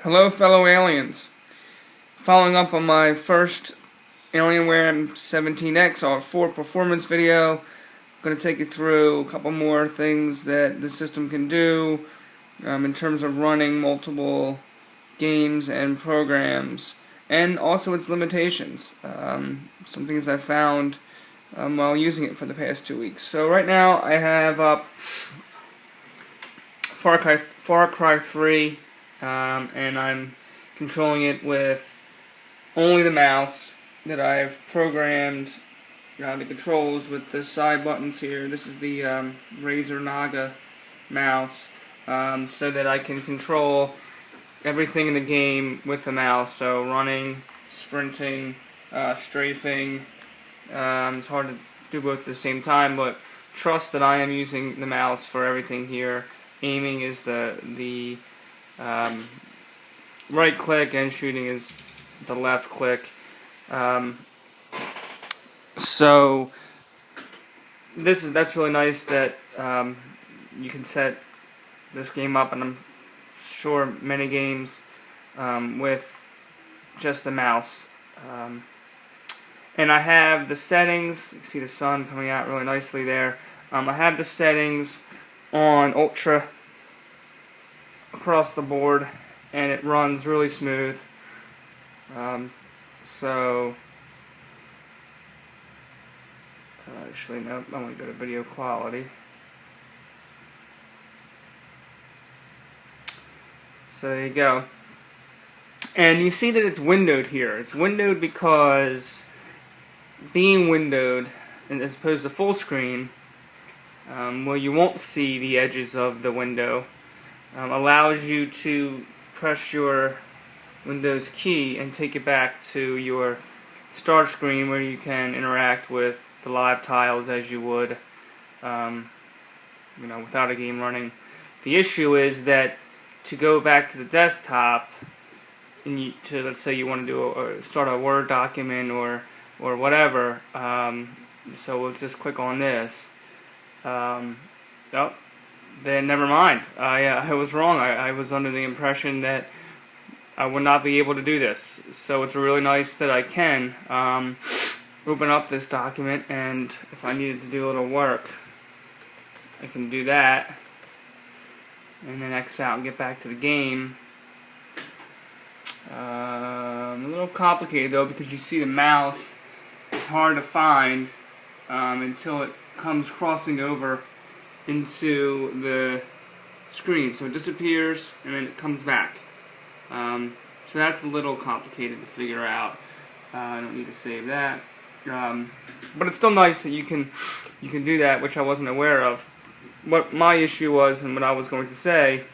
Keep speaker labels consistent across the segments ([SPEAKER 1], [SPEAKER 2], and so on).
[SPEAKER 1] Hello, fellow aliens. Following up on my first Alienware M17x R4 performance video, I'm going to take you through a couple more things that the system can do in terms of running multiple games and programs, and also its limitations. Some things I found while using it for the past 2 weeks. So right now I have up Far Cry 3. And I'm controlling it with only the mouse that I've programmed the controls with the side buttons here. This is the Razer Naga mouse, so that I can control everything in the game with the mouse. So running, sprinting, strafing. It's hard to do both at the same time, but trust that I am using the mouse for everything here. Aiming is the right click, and shooting is the left click. So that's really nice that you can set this game up, and I'm sure many games with just the mouse. And I have the settings. You can see the sun coming out really nicely there. I have the settings on Ultra across the board, and it runs really smooth. Actually, no, I want to go to video quality. So there you go. And you see that it's windowed here. It's windowed because being windowed, as opposed to full screen, well, you won't see the edges of the window. Allows you to press your Windows key and take it back to your start screen, where you can interact with the live tiles as you would, without a game running. The issue is that to go back to the desktop, and let's say you want to start a Word document or whatever. So let's just click on this. Then never mind. I was wrong. I was under the impression that I would not be able to do this. So it's really nice that I can open up this document, and if I needed to do a little work, I can do that, and then X out and get back to the game. A little complicated though, because you see the mouse is hard to find until it comes crossing over into the screen. So it disappears and then it comes back. So that's a little complicated to figure out. I don't need to save that. But it's still nice that you can do that, which I wasn't aware of. What my issue was, and what I was going to say,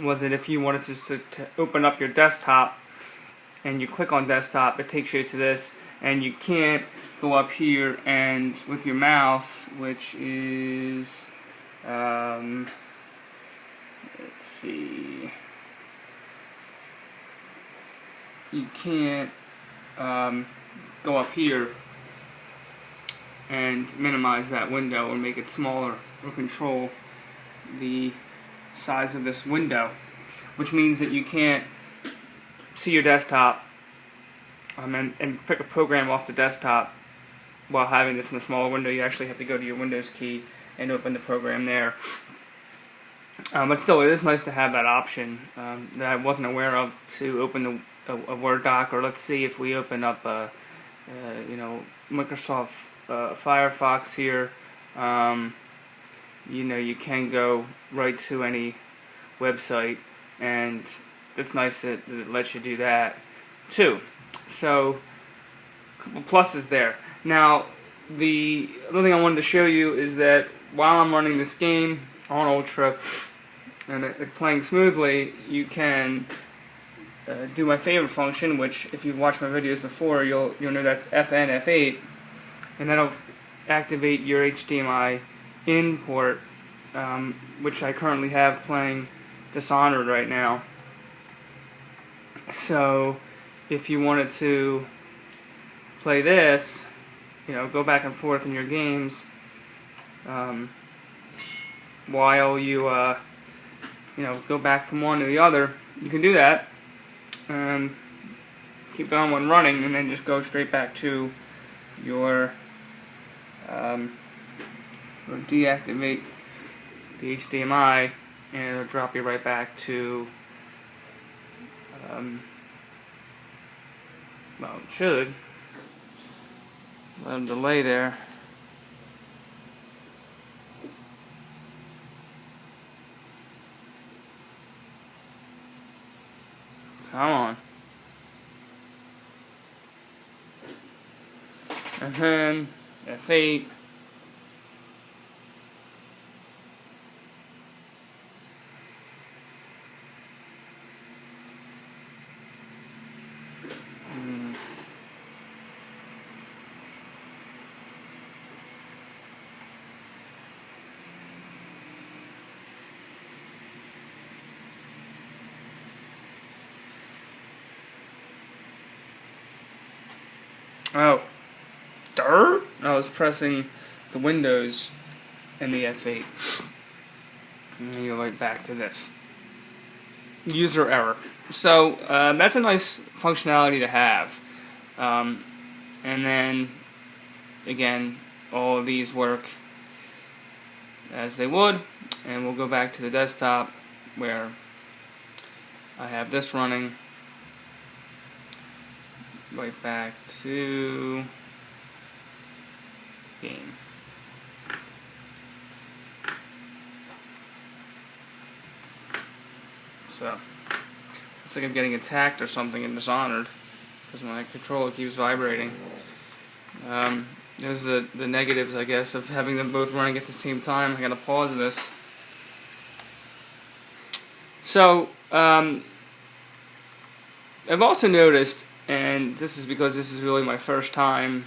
[SPEAKER 1] was that if you wanted to open up your desktop and you click on desktop, it takes you to this, and you can't go up here and with your mouse, which is let's see, you can't go up here and minimize that window or make it smaller or control the size of this window, which means that you can't see your desktop and pick a program off the desktop while having this in a smaller window. You actually have to go to your Windows key and open the program there. But still, it is nice to have that option that I wasn't aware of, to open a Word doc. Or let's see if we open up Microsoft Firefox here. You can go right to any website, and it's nice that it lets you do that too. So, a couple pluses there. Now, the other thing I wanted to show you is that while I'm running this game on Ultra and it playing smoothly, you can do my favorite function, which if you've watched my videos before, you'll know that's FN F8, and that'll activate your HDMI In port, which I currently have playing Dishonored right now. So if you wanted to play this, go back and forth in your games while you go back from one to the other, you can do that and keep the other one running, and then just go straight back to your or deactivate the HDMI, and it'll drop you right back to well, it should. A little delay there. Come on. And then F8. Oh, dirt! I was pressing the Windows and the F8. And then you go right back to this. User error. So, that's a nice functionality to have. And then, again, all of these work as they would. And we'll go back to the desktop where I have this running. Right back to game. So, it's like I'm getting attacked or something in Dishonored, because my controller keeps vibrating. There's the negatives, I guess, of having them both running at the same time. I gotta pause this. So, I've also noticed, and this is because this is really my first time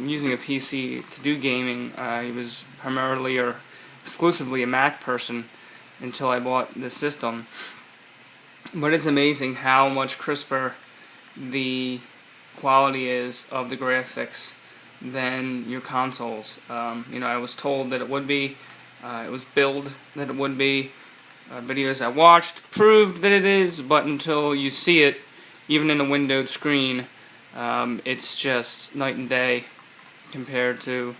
[SPEAKER 1] using a PC to do gaming. I was primarily or exclusively a Mac person until I bought the system. But it's amazing how much crisper the quality is of the graphics than your consoles. I was told that it would be. It was billed that it would be. Videos I watched proved that it is, but until you see it, even in a windowed screen, it's just night and day compared to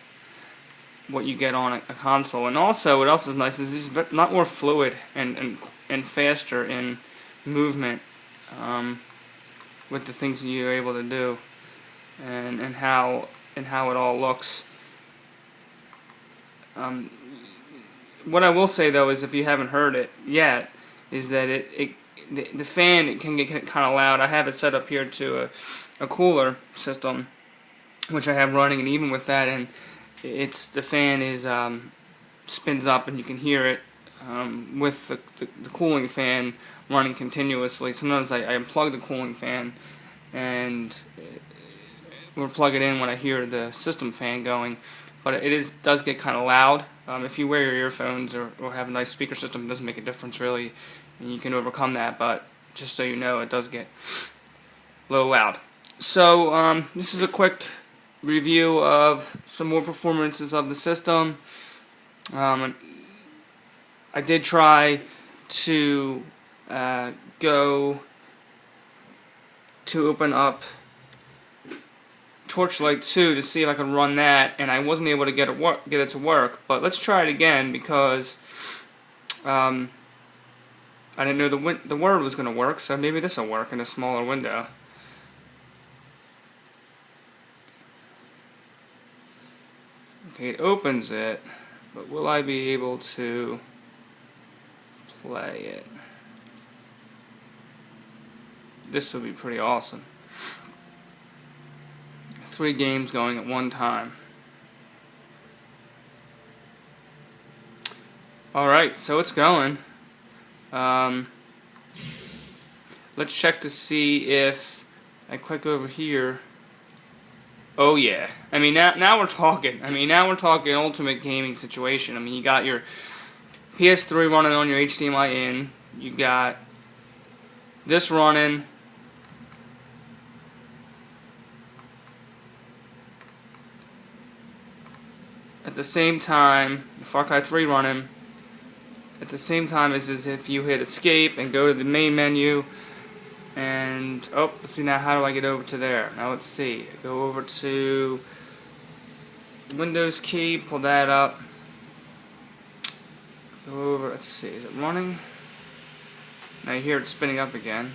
[SPEAKER 1] what you get on a console. And also, what else is nice is it's a lot more fluid and faster in movement with the things that you're able to do, and how it all looks. What I will say though is, if you haven't heard it yet, is that the fan, it can get kind of loud. I have it set up here to a cooler system, which I have running, and even with that, and the fan is spins up, and you can hear it with the cooling fan running continuously. Sometimes I unplug the cooling fan and we'll plug it in when I hear the system fan going. But it does get kind of loud. If you wear your earphones or have a nice speaker system, it doesn't make a difference really, and you can overcome that. But just so you know, it does get a little loud. So this is a quick review of some more performances of the system. I did try to go to open up Torchlight 2 to see if I could run that, and I wasn't able to get it to work. But let's try it again, because I didn't know the Word was going to work, so maybe this will work in a smaller window. Okay, it opens it, but will I be able to play it? This would be pretty awesome. 3 games going at one time. Alright, so it's going. Let's check to see if I click over here. Oh yeah. I mean, now we're talking. Now we're talking ultimate gaming situation. You got your PS3 running on your HDMI In. You got this running. At the same time, Far Cry 3 running. at the same time as if you hit escape and go to the main menu. And, oh, let's see now, how do I get over to there? Now let's see, go over to Windows key, pull that up, go over, let's see, is it running? Now you hear it spinning up again.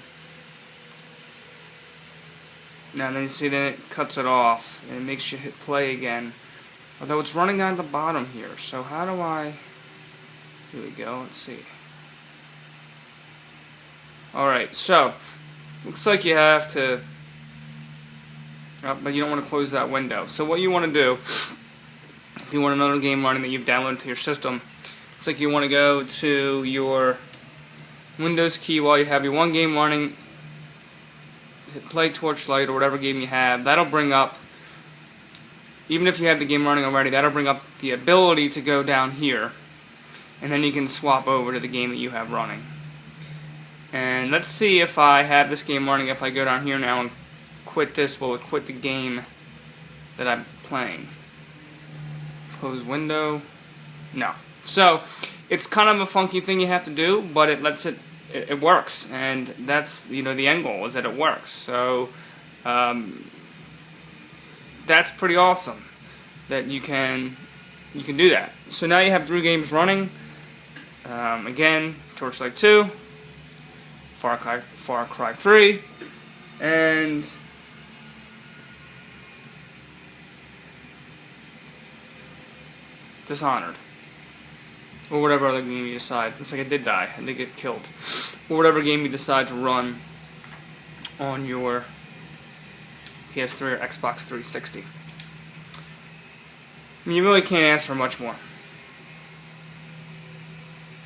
[SPEAKER 1] Now then you see, then it cuts it off, and it makes you hit play again. Although it's running down at the bottom here, so how do I, here we go, let's see. Alright, so, looks like you have to, but you don't want to close that window. So what you want to do, if you want another game running that you've downloaded to your system, it's like you want to go to your Windows key while you have your one game running, hit play Torchlight or whatever game you have. That'll bring up, even if you have the game running already, that'll bring up the ability to go down here, and then you can swap over to the game that you have running. And let's see if I have this game running. If I go down here now and quit this, will it quit the game that I'm playing? Close window. No. So it's kind of a funky thing you have to do, but it lets it works, and that's, you know, the end goal is that it works. So that's pretty awesome that you can do that. So now you have 3 games running. Again, Torchlight 2. Far Cry 3, and Dishonored, or whatever other game you decide. Looks like it did die, and did get killed, or whatever game you decide to run on your PS3 or Xbox 360. I mean, you really can't ask for much more.